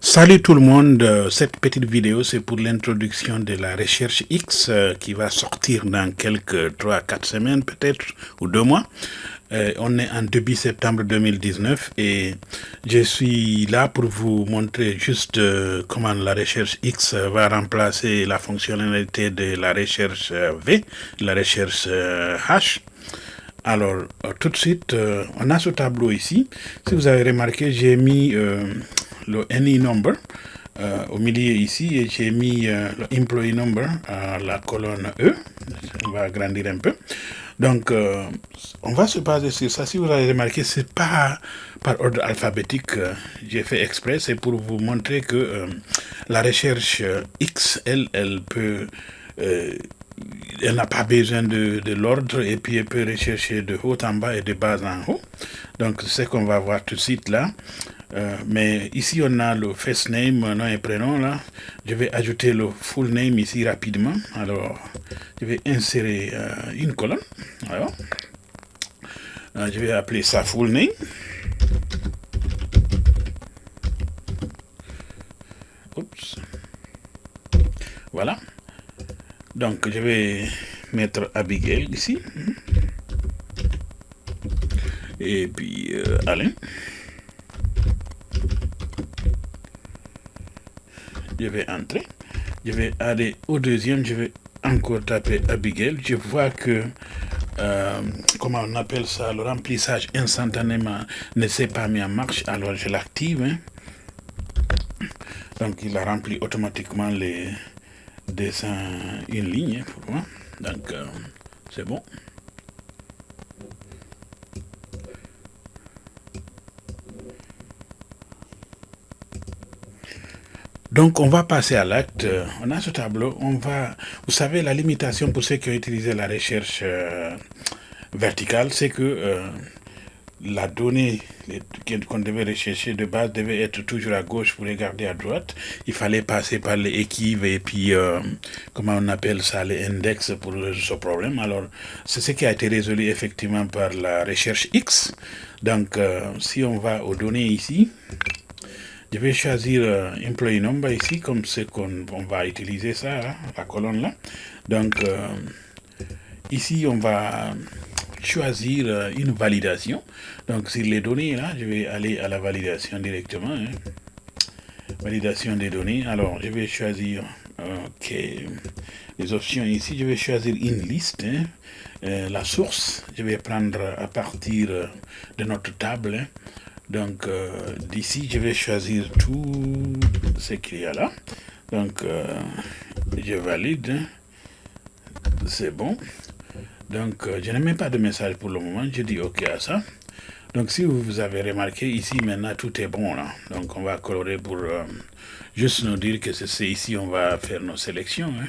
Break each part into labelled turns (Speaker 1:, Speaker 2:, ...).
Speaker 1: Salut tout le monde, cette petite vidéo c'est pour l'introduction de la recherche X qui va sortir dans quelques 3 à 4 semaines peut-être ou 2 mois. On est en début septembre 2019 et je suis là pour vous montrer juste comment la recherche X va remplacer la fonctionnalité de la recherche V, la recherche H. Alors, tout de suite, on a ce tableau ici. Si vous avez remarqué, j'ai mis le NI number au milieu ici et j'ai mis le employee number à la colonne E. On va agrandir un peu. Donc, on va se baser sur ça. Si vous avez remarqué, c'est pas par ordre alphabétique. J'ai fait exprès, c'est pour vous montrer que la recherche X, elle peut elle n'a pas besoin de l'ordre et puis elle peut rechercher de haut en bas et de bas en haut. Donc c'est ce qu'on va voir tout de suite là. Mais ici on a le first name, nom et prénom là. Je vais ajouter le full name ici rapidement. Alors je vais insérer une colonne. Alors, je vais appeler ça full name. Oups. Voilà. Donc je vais mettre Abigail ici. Et puis Alain. Je vais entrer. Je vais aller au deuxième. Je vais encore taper Abigail. Je vois que, comment on appelle ça, le remplissage instantanément ne s'est pas mis en marche. Alors je l'active. Hein. Donc il a rempli automatiquement les dessins une ligne pour moi. Donc c'est bon. Donc, on va passer à l'acte. On a ce tableau. Vous savez, la limitation pour ceux qui ont utilisé la recherche verticale, c'est que la donnée qu'on devait rechercher de base devait être toujours à gauche pour regarder à droite. Il fallait passer par les équives et puis, comment on appelle ça, les index pour résoudre ce problème. Alors, c'est ce qui a été résolu effectivement par la recherche X. Donc, si on va aux données ici, je vais choisir employee number ici, comme c'est qu'on va utiliser ça, hein, la colonne là. Donc, ici, on va choisir une validation. Donc, sur les données là, je vais aller à la validation directement. Hein. Validation des données. Alors, je vais choisir les options ici. Je vais choisir une liste. Hein. La source, je vais prendre à partir de notre table. Hein. Donc, d'ici, je vais choisir tout ce qu'il y a là. Donc, je valide. C'est bon. Donc, je n'ai même pas de message pour le moment. Je dis OK à ça. Donc, si vous avez remarqué, ici, maintenant, tout est bon. Là. Donc, on va colorer pour juste nous dire que c'est ici on va faire nos sélections. Hein.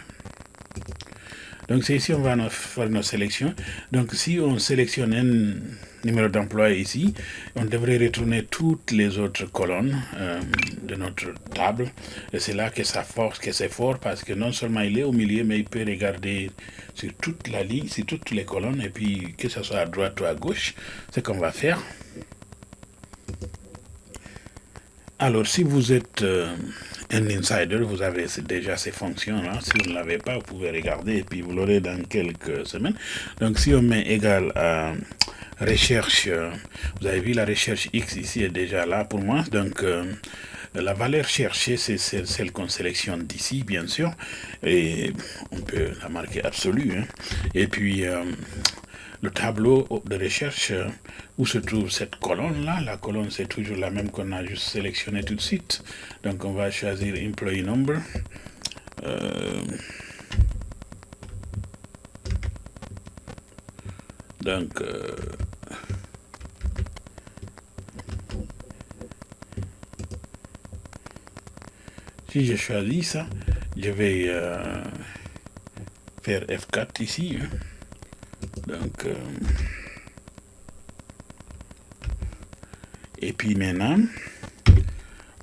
Speaker 1: Donc, c'est ici on va faire nos sélections. Donc, si on sélectionne un numéro d'emploi ici, on devrait retourner toutes les autres colonnes de notre table. Et c'est là que ça force, que c'est fort, parce que non seulement il est au milieu, mais il peut regarder sur toute la ligne, sur toutes les colonnes, et puis que ce soit à droite ou à gauche, c'est ce qu'on va faire. Alors, si vous êtes un insider, vous avez déjà ces fonctions-là. Si vous ne l'avez pas, vous pouvez regarder et puis vous l'aurez dans quelques semaines. Donc, si on met égal à recherche, vous avez vu la recherche X ici est déjà là pour moi. Donc, la valeur cherchée, c'est celle qu'on sélectionne d'ici, bien sûr. Et on peut la marquer absolue. Hein. Et puis, le tableau de recherche où se trouve cette colonne-là. La colonne, c'est toujours la même qu'on a juste sélectionné tout de suite. Donc, on va choisir Employee Number. Donc, si je choisis ça, je vais faire F4 ici. Hein. Donc, et puis maintenant,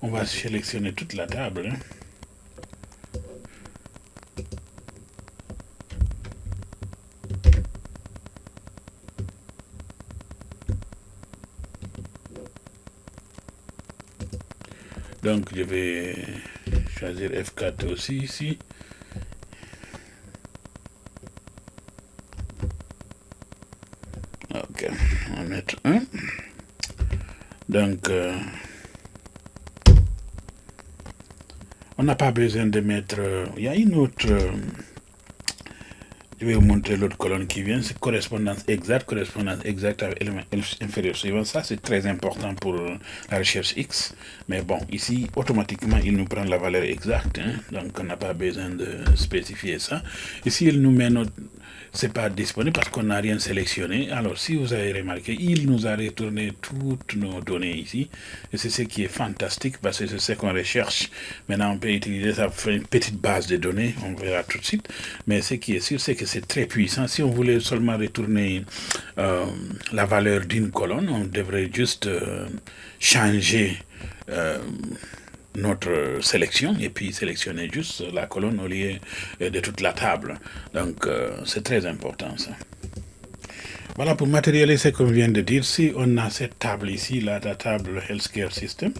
Speaker 1: on va sélectionner toute la table. Hein. Donc je vais choisir F4 aussi ici. Ok, on va mettre 1. Donc on n'a pas besoin de mettre... il y a une autre... je vais vous montrer l'autre colonne qui vient, c'est correspondance exacte avec élément inférieur suivant. Ça, c'est très important pour la recherche X. Mais bon, ici, automatiquement, il nous prend la valeur exacte. Hein, donc, on n'a pas besoin de spécifier ça. Ici, il nous met notre... c'est pas disponible parce qu'on n'a rien sélectionné. Alors, si vous avez remarqué, il nous a retourné toutes nos données ici. Et c'est ce qui est fantastique parce que c'est ce qu'on recherche. Maintenant, on peut utiliser ça pour faire une petite base de données. On verra tout de suite. Mais ce qui est sûr, c'est que c'est très puissant. Si on voulait seulement retourner la valeur d'une colonne, on devrait juste changer notre sélection et puis sélectionner juste la colonne au lieu de toute la table. Donc c'est très important ça. Voilà, pour matérialiser comme je viens de dire, si on a cette table ici, là, la table Healthcare System,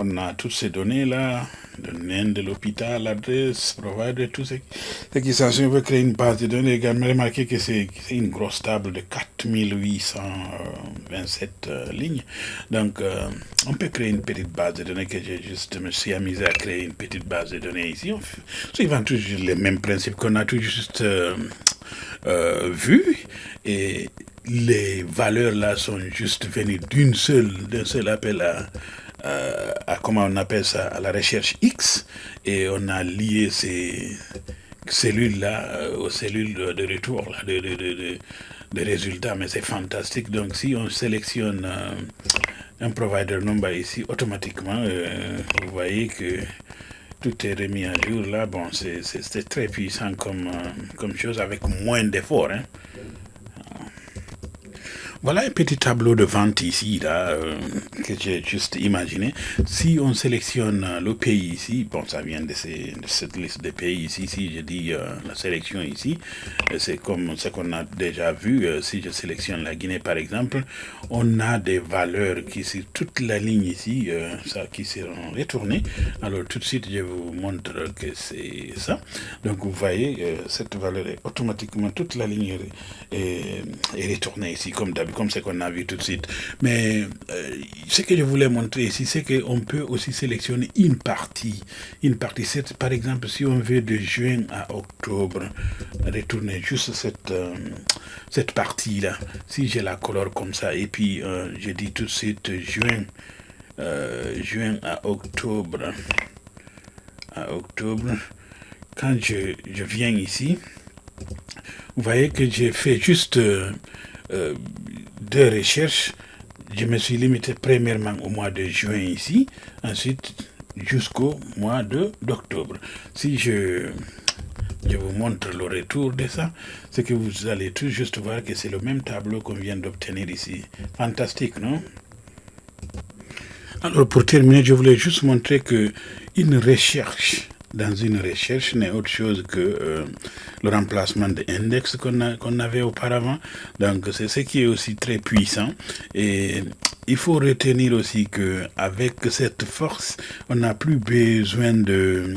Speaker 1: on a toutes ces données là, le nom de l'hôpital, l'adresse, provider, tout ce qui s'ensuit. On veut créer une base de données. Également, remarquez que c'est une grosse table de 4827 lignes. Donc, on peut créer une petite base de données que je me suis amusé à créer une petite base de données ici. Suivant toujours les mêmes principes qu'on a tout juste vu. Et les valeurs là sont juste venues d'un seul appel à comment on appelle ça, à la recherche X, et on a lié ces cellules-là aux cellules de retour, là, de résultats, mais c'est fantastique. Donc si on sélectionne un provider number ici, automatiquement, vous voyez que tout est remis à jour là. Bon, c'est très puissant comme chose avec moins d'efforts. Hein. Voilà un petit tableau de vente ici, là, que j'ai juste imaginé. Si on sélectionne le pays ici, bon, ça vient de cette liste de pays ici, si je dis la sélection ici, c'est comme ce qu'on a déjà vu. Si je sélectionne la Guinée, par exemple, on a des valeurs qui, sur toute la ligne ici, qui seront retournées. Alors, tout de suite, je vous montre que c'est ça. Donc, vous voyez, cette valeur est automatiquement, toute la ligne est retournée ici, comme d'habitude, comme ce qu'on a vu tout de suite. Mais ce que je voulais montrer ici, c'est qu'on peut aussi sélectionner une partie. Par exemple, si on veut de juin à octobre, retourner juste cette partie-là. Si j'ai la couleur comme ça, et puis je dis tout de suite juin à octobre. Quand je viens ici, vous voyez que j'ai fait juste deux recherches. Je me suis limité premièrement au mois de juin ici, ensuite jusqu'au mois d'octobre. Si je vous montre le retour de ça, c'est que vous allez tout juste voir que c'est le même tableau qu'on vient d'obtenir ici. Fantastique, non? Alors pour terminer, je voulais juste montrer que une recherche dans une recherche n'est autre chose que le remplacement de index qu'on avait auparavant. Donc c'est ce qui est aussi très puissant. Et il faut retenir aussi qu'avec cette force, on n'a plus besoin de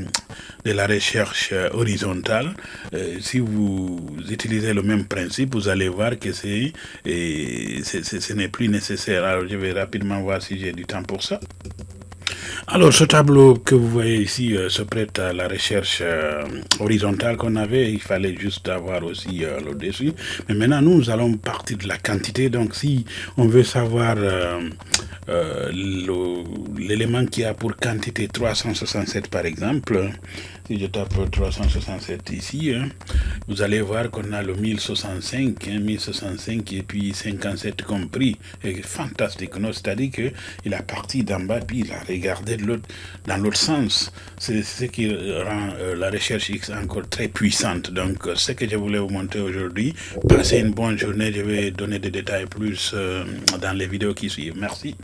Speaker 1: la recherche horizontale. Si vous utilisez le même principe, vous allez voir que ce n'est plus nécessaire. Alors je vais rapidement voir si j'ai du temps pour ça. Alors, ce tableau que vous voyez ici se prête à la recherche horizontale qu'on avait. Il fallait juste avoir aussi le dessus. Mais maintenant, nous allons partir de la quantité. Donc, si on veut savoir l'élément qui a pour quantité 367, par exemple, si je tape 367 ici, hein, vous allez voir qu'on a le 1065, 1065 et puis 57 compris. Et fantastique, non? C'est-à-dire qu'il a parti d'en bas puis il a regardé dans l'autre sens. C'est ce qui rend la recherche X encore très puissante. Donc, ce que je voulais vous montrer aujourd'hui. Passez une bonne journée. Je vais donner des détails plus dans les vidéos qui suivent. Merci.